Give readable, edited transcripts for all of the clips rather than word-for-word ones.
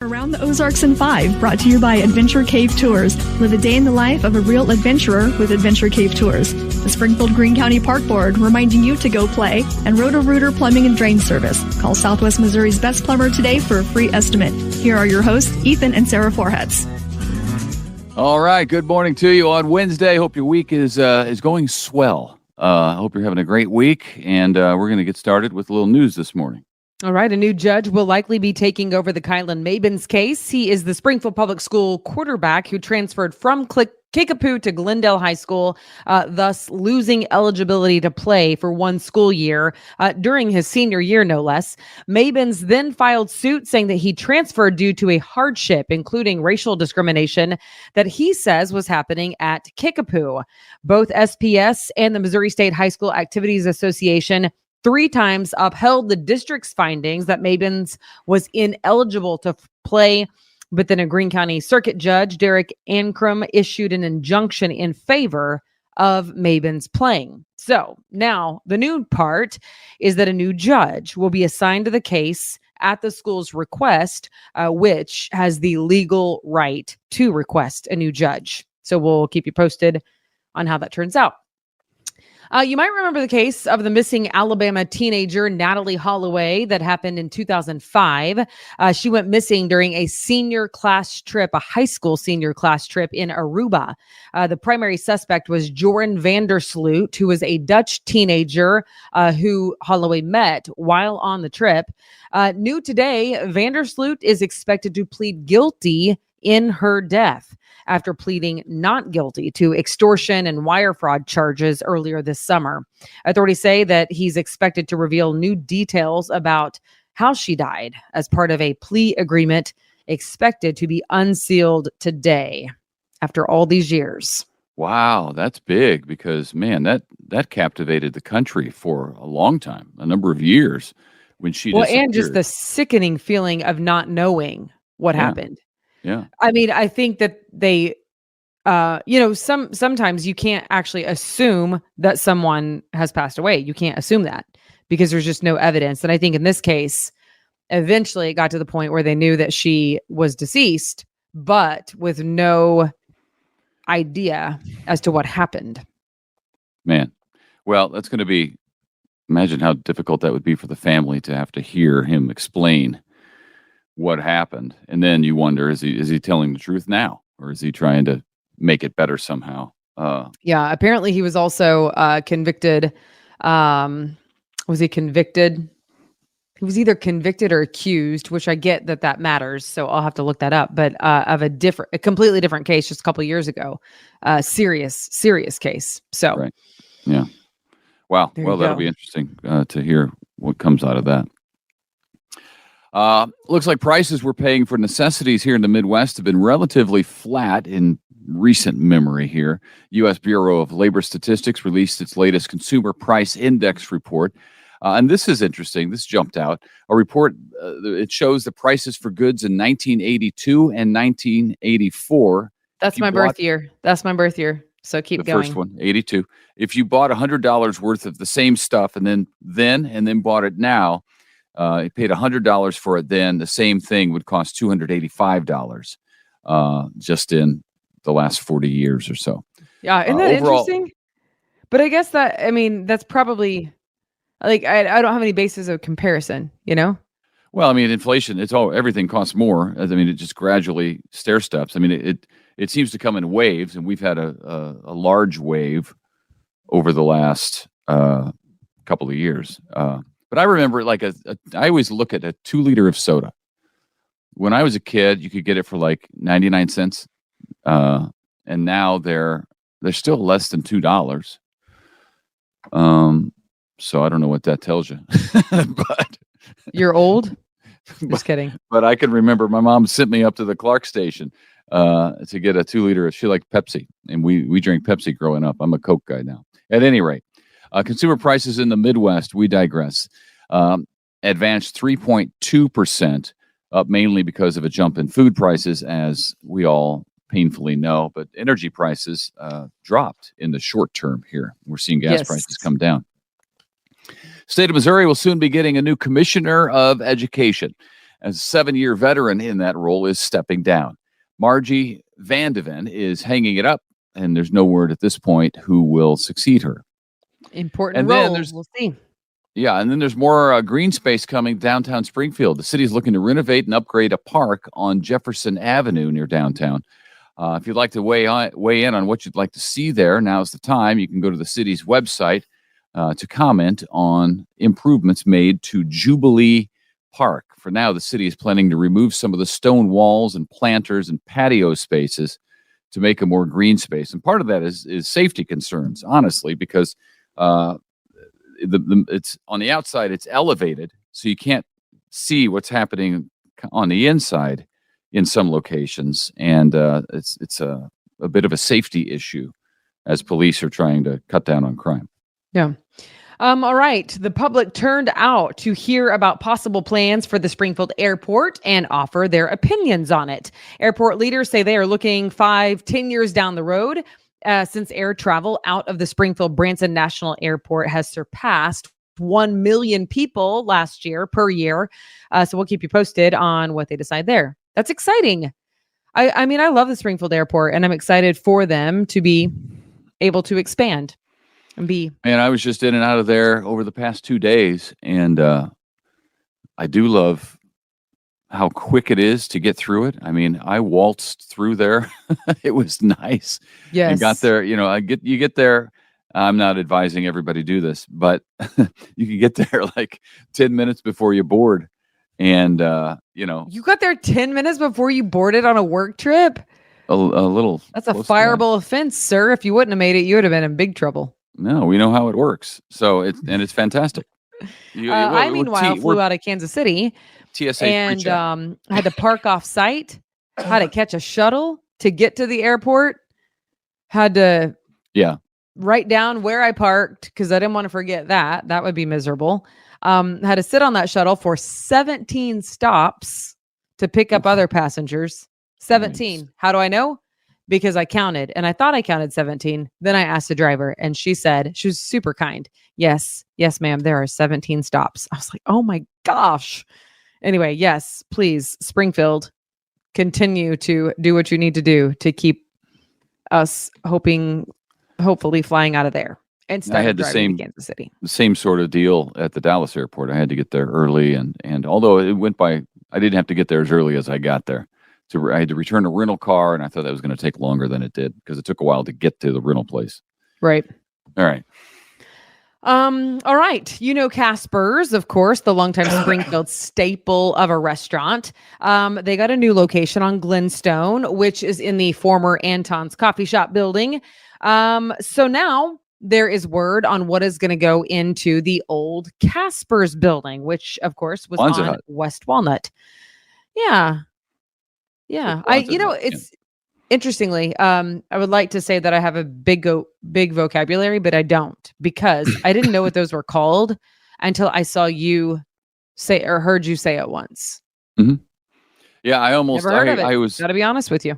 Around the Ozarks in 5, brought to you by Adventure Cave Tours. Live a day in the life of a real adventurer with Adventure Cave Tours. The Springfield-Greene County Park Board reminding you to go play, and Roto-Rooter Plumbing and Drain Service. Call Southwest Missouri's best plumber today for a free estimate. Here are your hosts, Ethan and Sarah Forhetz. All right, good morning to you on Wednesday. Hope your week is going swell. I hope you're having a great week, and we're going to get started with a little news this morning. All right, a new judge will likely be taking over the Kylan Mabins case. He is the Springfield Public School quarterback who transferred from Kickapoo to Glendale High School, thus losing eligibility to play for one school year during his senior year, no less. Mabins then filed suit saying that he transferred due to a hardship, including racial discrimination, that he says was happening at Kickapoo. Both SPS and the Missouri State High School Activities Association 3 times upheld the district's findings that Mabins was ineligible to play, but then a Greene County Circuit Judge, Derek Ancrum, issued an injunction in favor of Mabins playing. So now the new part is that a new judge will be assigned to the case at the school's request, which has the legal right to request a new judge. So we'll keep you posted on how that turns out. You might remember the case of the missing Alabama teenager, Natalie Holloway, that happened in 2005. She went missing during a senior class trip, a high school senior class trip in Aruba. The primary suspect was Joran Vandersloot, who was a Dutch teenager who Holloway met while on the trip. New today, Vandersloot is expected to plead guilty in her death after pleading not guilty to extortion and wire fraud charges earlier this summer. Authorities say that he's expected to reveal new details about how she died as part of a plea agreement expected to be unsealed today after all these years. Wow, that's big because, man, that captivated the country for a long time, a number of years when she disappeared. And just the sickening feeling of not knowing what happened. Yeah. I mean, I think that they, sometimes you can't actually assume that someone has passed away. You can't assume that because there's just no evidence. And I think in this case, eventually it got to the point where they knew that she was deceased, but with no idea as to what happened. Man, well, that's going to be, imagine how difficult that would be for the family to have to hear him explain what happened. And then you wonder, is he telling the truth now, or is he trying to make it better somehow? Yeah, apparently he was also convicted. Was he convicted? He was either convicted or accused, which I get that matters. So I'll have to look that up. But of a completely different case just a couple of years ago, serious case. So, right. Yeah. Wow. Well, that'll be interesting to hear what comes out of that. Looks like prices we're paying for necessities here in the Midwest have been relatively flat in recent memory here. U.S. Bureau of Labor Statistics released its latest Consumer Price Index report. And this is interesting. This jumped out. A report, it shows the prices for goods in 1982 and 1984. That's my birth year. So keep going. The first one, 82. If you bought $100 worth of the same stuff and then bought it now, you paid $100 for it then, the same thing would cost $285 just in the last 40 years or so. Yeah, isn't that interesting? But I guess that's probably, like, I don't have any basis of comparison, you know? Well, I mean, inflation, everything costs more. I mean, it just gradually stair steps. I mean, it seems to come in waves, and we've had a large wave over the last couple of years. But I remember, I always look at a 2-liter of soda. When I was a kid, you could get it for like 99 cents. And now they're still less than $2. So I don't know what that tells you. But you're old? Just kidding. But I can remember my mom sent me up to the Clark station to get a 2-liter. She liked Pepsi, and we drank Pepsi growing up. I'm a Coke guy now. At any rate, consumer prices in the Midwest, we digress, advanced 3.2%, up mainly because of a jump in food prices, as we all painfully know. But energy prices dropped in the short term here. We're seeing gas prices come down. State of Missouri will soon be getting a new commissioner of education. as a 7-year veteran in that role, is stepping down. Margie Vandeven is hanging it up, and there's no word at this point who will succeed her. Important And role. then there's We'll see. Yeah, and then there's more green space coming downtown Springfield. The city is looking to renovate and upgrade a park on Jefferson Avenue near downtown. If you'd like to weigh in on what you'd like to see there, now's the time. You can go to the city's website to comment on improvements made to Jubilee Park. For now, the city is planning to remove some of the stone walls and planters and patio spaces to make a more green space. And part of that is safety concerns, honestly, because it's on the outside, it's elevated, so you can't see what's happening on the inside in some locations, and it's a bit of a safety issue as police are trying to cut down on crime. Yeah. All right. The public turned out to hear about possible plans for the Springfield Airport and offer their opinions on it. Airport leaders say they are looking 5-10 years down the road, since air travel out of the Springfield Branson National Airport has surpassed 1 million people last year per year. So we'll keep you posted on what they decide there. That's exciting. I mean, I love the Springfield Airport, and I'm excited for them to be able to expand and be. And I was just in and out of there over the past 2 days, and I do love how quick it is to get through it. I mean, I waltzed through there. It was nice. Yes. And got there, you get there. I'm not advising everybody do this, but you can get there like 10 minutes before you board. And, You got there 10 minutes before you boarded on a work trip? a little. That's a close to that. fireable offense, sir. If you wouldn't have made it, you would have been in big trouble. No, we know how it works. So it's fantastic. I, meanwhile, flew out of Kansas City. TSA and had to park off site, had to catch a shuttle to get to the airport, had to write down where I parked because I didn't want to forget that. That would be miserable. Had to sit on that shuttle for 17 stops to pick up other passengers. 17. Nice. How do I know? Because I counted, and I thought I counted 17. Then I asked the driver, and she said, she was super kind. Yes, ma'am, there are 17 stops. I was like, oh my gosh. Anyway, yes, please, Springfield, continue to do what you need to do to keep us hopefully flying out of there and start driving to Kansas City. The same sort of deal at the Dallas airport. I had to get there early, and although it went by, I didn't have to get there as early as I got there. So I had to return a rental car, and I thought that was going to take longer than it did because it took a while to get to the rental place. Right. All right. All right. Casper's, of course, the longtime Springfield staple of a restaurant. They got a new location on Glenstone, which is in the former Anton's Coffee Shop building. So now there is word on what is going to go into the old Casper's building, which of course was on West Walnut. Yeah. It's interestingly, I would like to say that I have a big vocabulary, but I don't, because I didn't know what those were called until I saw you say or heard you say it once. Mm-hmm. Yeah, I almost never heard of it. I was got to be honest with you.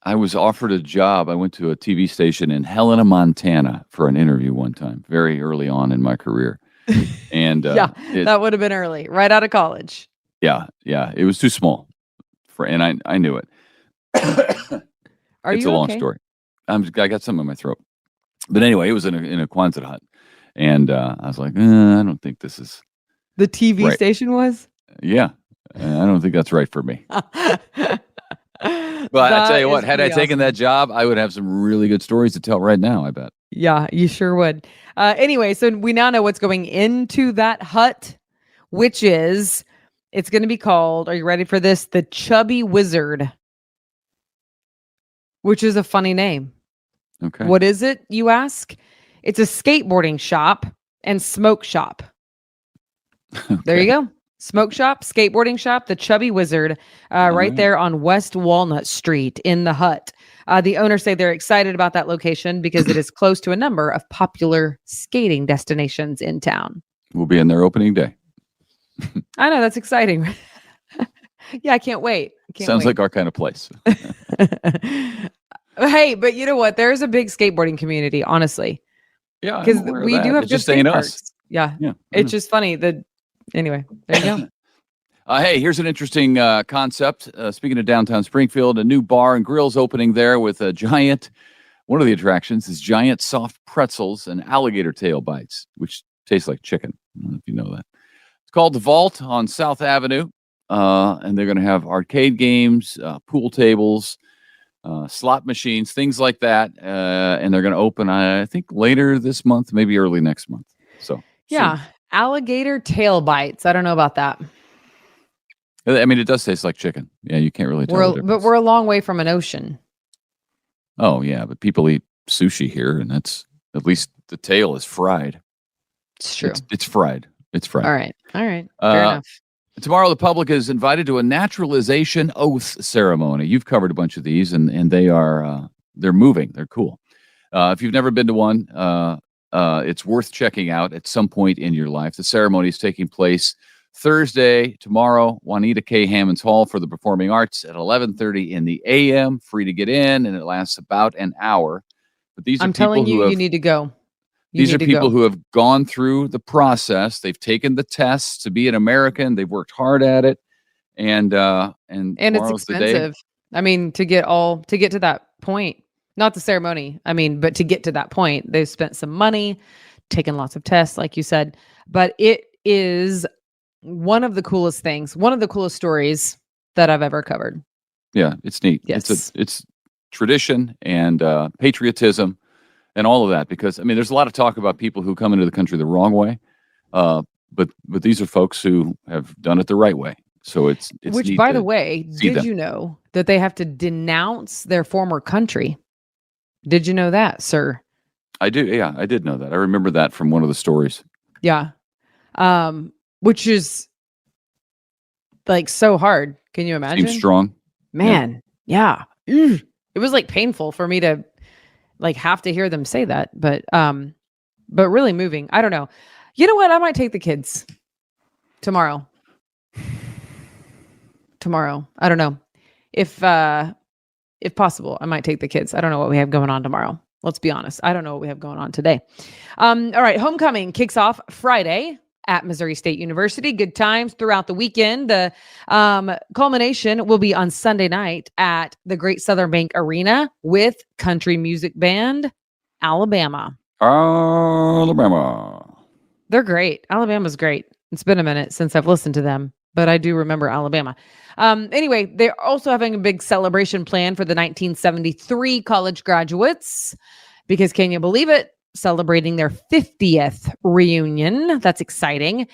I was offered a job. I went to a TV station in Helena, Montana for an interview one time, very early on in my career. And that would have been early, right out of college. Yeah, it was too small. And I knew it. It's a long story. I got something in my throat. But anyway, it was in a Quonset hut. And I was like, I don't think this is... The TV station was? Yeah. I don't think that's right for me. But I tell you what, had I taken that job, I would have some really good stories to tell right now, I bet. Yeah, you sure would. Anyway, so we now know what's going into that hut, which is... It's going to be called, are you ready for this? The Chubby Wizard, which is a funny name. Okay. What is it, you ask? It's a skateboarding shop and smoke shop. Okay. There you go. Smoke shop, skateboarding shop, the Chubby Wizard, right there on West Walnut Street in the hut. The owners say they're excited about that location because it is close to a number of popular skating destinations in town. We'll be in there opening day. I know, that's exciting. Yeah, I can't wait. Sounds like our kind of place. Hey, but you know what? There's a big skateboarding community, honestly. Yeah, because we do have just saying us. Yeah. It's just funny that. Anyway, there you go. Hey, here's an interesting concept. Speaking of downtown Springfield, a new bar and grill's opening there with a giant. One of the attractions is giant soft pretzels and alligator tail bites, which taste like chicken. I don't know if you know that. It's called The Vault on South Avenue, and they're going to have arcade games, pool tables, slot machines, things like that. And they're going to open, I think, later this month, maybe early next month. So Yeah, alligator tail bites. I don't know about that. I mean, it does taste like chicken. Yeah, you can't really tell. But we're a long way from an ocean. Oh, yeah, but people eat sushi here, and that's at least the tail is fried. It's true. It's fried. It's fried. All right. Fair enough. Tomorrow, the public is invited to a naturalization oath ceremony. You've covered a bunch of these, and they are they're moving. They're cool. If you've never been to one, it's worth checking out at some point in your life. The ceremony is taking place Thursday, tomorrow, Juanita K. Hammonds Hall for the Performing Arts at 11:30 in the a.m. Free to get in, and it lasts about an hour. But these are I'm people telling you, you need to go. These are people who have gone through the process. They've taken the tests to be an American. They've worked hard at it, and it's expensive. I mean, to get to that point, not the ceremony. I mean, but to get to that point, they've spent some money, taken lots of tests, like you said. But it is one of the coolest things, one of the coolest stories that I've ever covered. Yeah, it's neat. Yes. It's tradition and patriotism and all of that, because I mean, there's a lot of talk about people who come into the country the wrong way, but these are folks who have done it the right way. So it's which, by the way, did you know that they have to denounce their former country? Did you know that, sir? I do. Yeah, I did know that. I remember that from one of the stories. Yeah. Which is like so hard. Can you imagine? Seems strong. Man, yeah. It was like painful for me to like have to hear them say that, but really moving. I don't know. You know what? I might take the kids tomorrow. I don't know. If possible, I might take the kids. I don't know what we have going on tomorrow. Let's be honest. I don't know what we have going on today. All right. Homecoming kicks off Friday at Missouri State University. Good times throughout the weekend. The culmination will be on Sunday night at the Great Southern Bank Arena with country music band Alabama. They're great. Alabama's great. It's been a minute since I've listened to them, but I do remember Alabama. Anyway, they're also having a big celebration plan for the 1973 college graduates because, can you believe it? Celebrating their 50th reunion. That's exciting.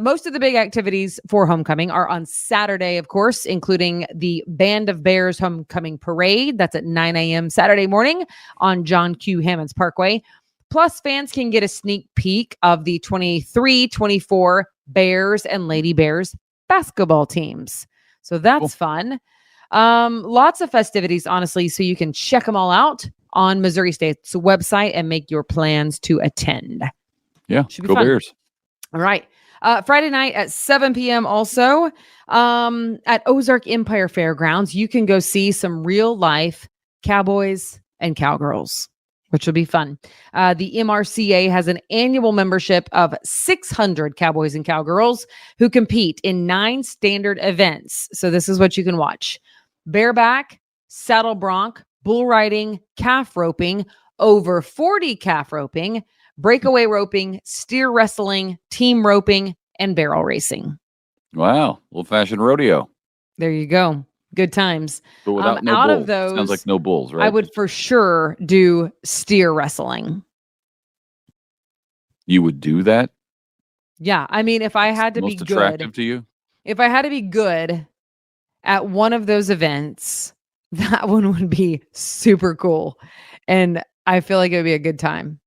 Most of the big activities for homecoming are on Saturday, of course, including the Band of Bears Homecoming Parade. That's at 9 a.m. Saturday morning on John Q. Hammonds Parkway. Plus, fans can get a sneak peek of the 23-24 Bears and Lady Bears basketball teams. So that's fun. Lots of festivities, honestly, so you can check them all out on Missouri State's website and make your plans to attend. Yeah, should be go fun. Bears. All right. Friday night at 7 p.m. also at Ozark Empire Fairgrounds, you can go see some real life cowboys and cowgirls, which will be fun. The MRCA has an annual membership of 600 cowboys and cowgirls who compete in 9 standard events. So this is what you can watch: bareback, saddle bronc, bull riding, calf roping, over 40 calf roping, breakaway roping, steer wrestling, team roping, and barrel racing. Wow. Old-fashioned rodeo. There you go. Good times. But without no out bulls. of those, Sounds like no bulls, right? I would for sure do steer wrestling. You would do that? Yeah. I mean, if I had to be most attractive good, to you? if I had to be good at one of those events, that one would be super cool. And I feel like it would be a good time.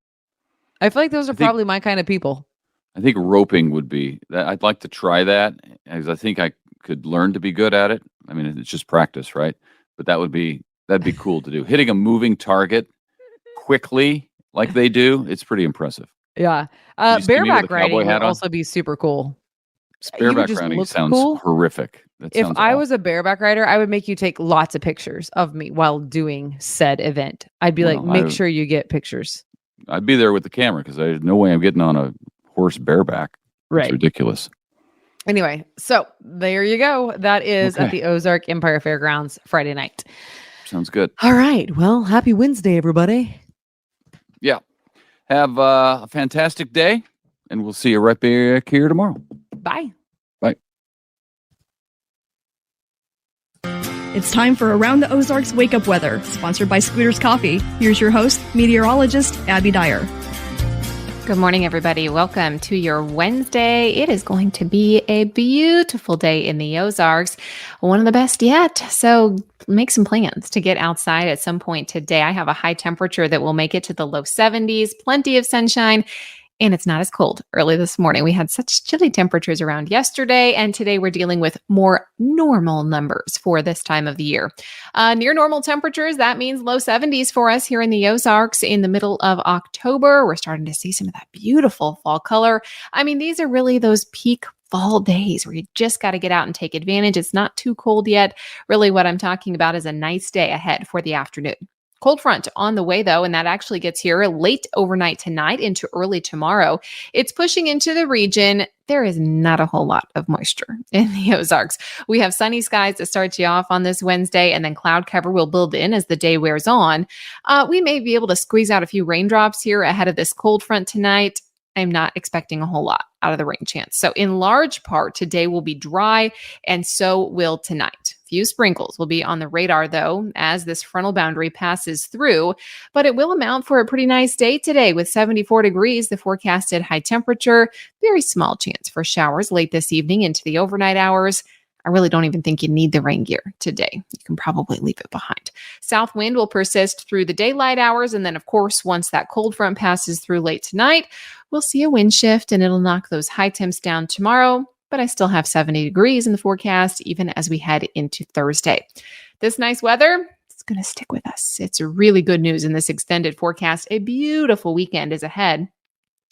I feel like those are probably my kind of people. I think roping would be. I'd like to try that, because I think I could learn to be good at it. I mean, it's just practice, right? But that'd be cool to do. Hitting a moving target quickly like they do, it's pretty impressive. Yeah. Bareback riding would also be super cool. Bareback riding sounds horrific. If I was a bareback rider, I would make you take lots of pictures of me while doing said event. I'd be make sure you get pictures. I'd be there with the camera, because there's no way I'm getting on a horse bareback. Right. It's ridiculous. Anyway, so there you go. That is at the Ozark Empire Fairgrounds Friday night. Sounds good. All right. Well, happy Wednesday, everybody. Yeah. Have a fantastic day, and we'll see you right back here tomorrow. Bye. Bye. It's time for Around the Ozarks Wake Up Weather, sponsored by Scooters Coffee. Here's your host, meteorologist Abby Dyer. Good morning, everybody. Welcome to your Wednesday. It is going to be a beautiful day in the Ozarks, one of the best yet. So make some plans to get outside at some point today. I have a high temperature that will make it to the low 70s, plenty of sunshine, and it's not as cold early this morning. We had such chilly temperatures around yesterday, and today we're dealing with more normal numbers for this time of the year. Near normal temperatures, that means low 70s for us here in the Ozarks in the middle of October. We're starting to see some of that beautiful fall color. I mean, these are really those peak fall days where you just got to get out and take advantage. It's not too cold yet. Really, what I'm talking about is a nice day ahead for the afternoon. Cold front on the way, though, and that actually gets here late overnight tonight into early tomorrow. It's pushing into the region. There is not a whole lot of moisture in the Ozarks. We have sunny skies to start you off on this Wednesday, and then cloud cover will build in as the day wears on. We may be able to squeeze out a few raindrops here ahead of this cold front tonight. I'm not expecting a whole lot out of the rain chance. So in large part, today will be dry, and so will tonight. Few sprinkles will be on the radar, though, as this frontal boundary passes through, but it will amount for a pretty nice day today with 74 degrees, the forecasted high temperature. Very small chance for showers late this evening into the overnight hours. I really don't even think you need the rain gear today. You can probably leave it behind. South wind will persist through the daylight hours. And then, of course, once that cold front passes through late tonight, we'll see a wind shift and it'll knock those high temps down tomorrow. But I still have 70 degrees in the forecast, even as we head into Thursday. This nice weather, it's going to stick with us. It's really good news in this extended forecast. A beautiful weekend is ahead.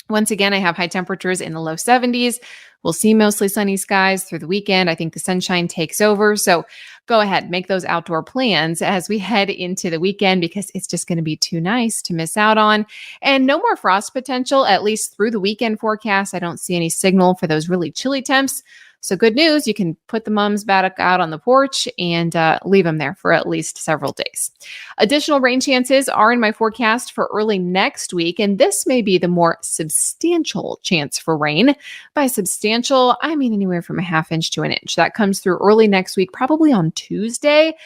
Once again, I have high temperatures in the low 70s. We'll see mostly sunny skies through the weekend. I think the sunshine takes over. So go ahead, make those outdoor plans as we head into the weekend because it's just going to be too nice to miss out on. And no more frost potential, at least through the weekend forecast. I don't see any signal for those really chilly temps. So good news, you can put the mums back out on the porch and leave them there for at least several days. Additional rain chances are in my forecast for early next week, and this may be the more substantial chance for rain. By substantial, I mean anywhere from a half inch to an inch. That comes through early next week, probably on Tuesday.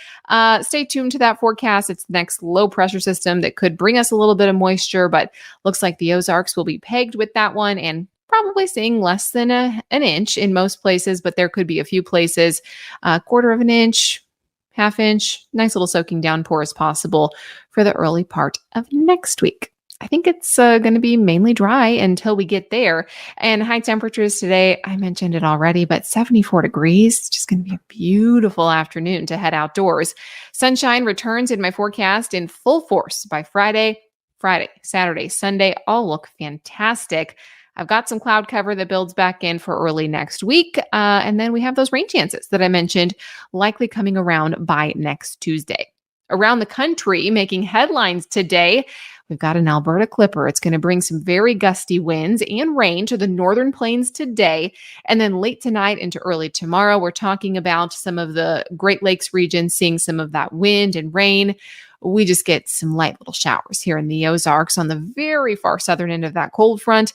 Stay tuned to that forecast. It's the next low pressure system that could bring us a little bit of moisture, but looks like the Ozarks will be pegged with that one and probably seeing less than an inch in most places, but there could be a few places, a quarter of an inch, half inch, nice little soaking downpour as possible for the early part of next week. I think it's going to be mainly dry until we get there. And high temperatures today, I mentioned it already, but 74 degrees. It's just going to be a beautiful afternoon to head outdoors. Sunshine returns in my forecast in full force by Friday, Saturday, Sunday, all look fantastic. I've got some cloud cover that builds back in for early next week. And then we have those rain chances that I mentioned likely coming around by next Tuesday. Around the country, making headlines today, we've got an Alberta clipper. It's going to bring some very gusty winds and rain to the northern plains today. And then late tonight into early tomorrow, we're talking about some of the Great Lakes region seeing some of that wind and rain. We just get some light little showers here in the Ozarks on the very far southern end of that cold front.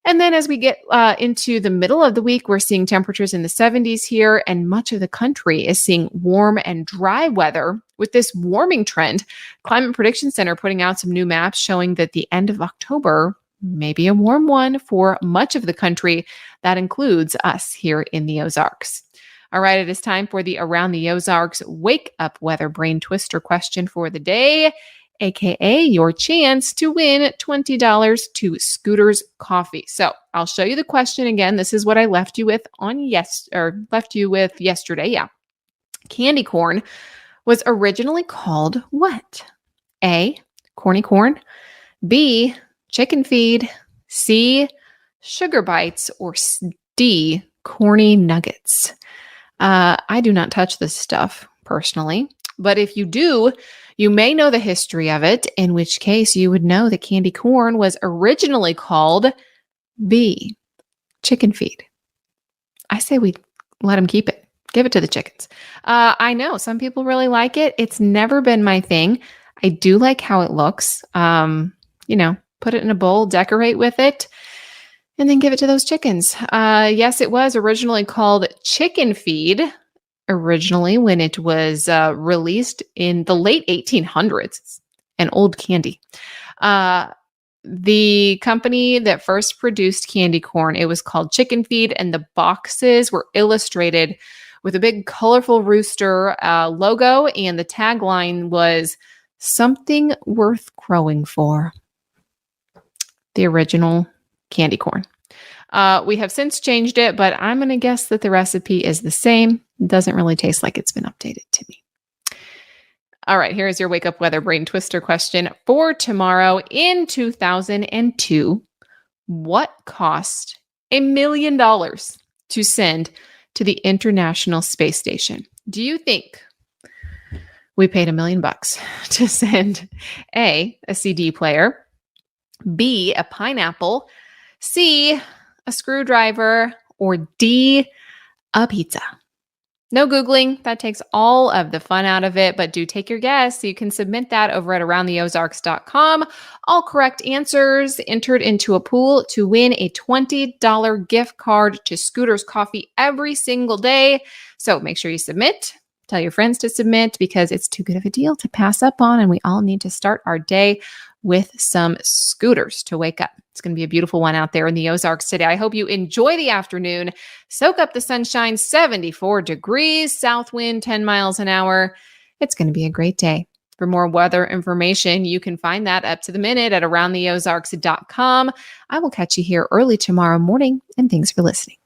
And then as we get into the middle of the week, we're seeing temperatures in the 70s here, and much of the country is seeing warm and dry weather. With this warming trend, Climate Prediction Center putting out some new maps showing that the end of October may be a warm one for much of the country. That includes us here in the Ozarks. All right, it is time for the Around the Ozarks Wake Up Weather Brain Twister question for the day, aka your chance to win $20 to Scooters Coffee. So I'll show you the question again. This is what I left you with yesterday. Yeah. Candy corn was originally called what? A, corny corn, B, chicken feed, C, sugar bites, or D, corny nuggets. I do not touch this stuff personally, but if you do, you may know the history of it, in which case you would know that candy corn was originally called B, chicken feed. I say we let them keep it. Give it to the chickens. I know some people really like it. It's never been my thing. I do like how it looks. Put it in a bowl, decorate with it, and then give it to those chickens. Yes, it was originally called chicken feed. Originally, when it was released in the late 1800s, it's an old candy. The company that first produced candy corn, it was called Chicken Feed, and the boxes were illustrated with a big colorful rooster logo, and the tagline was "Something worth growing for." The original candy corn. We have since changed it, but I'm going to guess that the recipe is the same. It doesn't really taste like it's been updated to me. All right, here's your wake up weather brain twister question for tomorrow. In 2002, what cost $1 million to send to the International Space Station? Do you think we paid $1 million to send A, a CD player, B, a pineapple, C, a screwdriver, or D, a pizza? No Googling. That takes all of the fun out of it, but do take your guess. You can submit that over at aroundtheozarks.com. All correct answers entered into a pool to win a $20 gift card to Scooter's Coffee every single day. So make sure you submit. Tell your friends to submit because it's too good of a deal to pass up on, and we all need to start our day with some Scooters to wake up. It's going to be a beautiful one out there in the Ozarks today. I hope you enjoy the afternoon. Soak up the sunshine, 74 degrees, south wind 10 miles an hour. It's going to be a great day. For more weather information, you can find that up to the minute at aroundtheozarks.com. I will catch you here early tomorrow morning, and thanks for listening.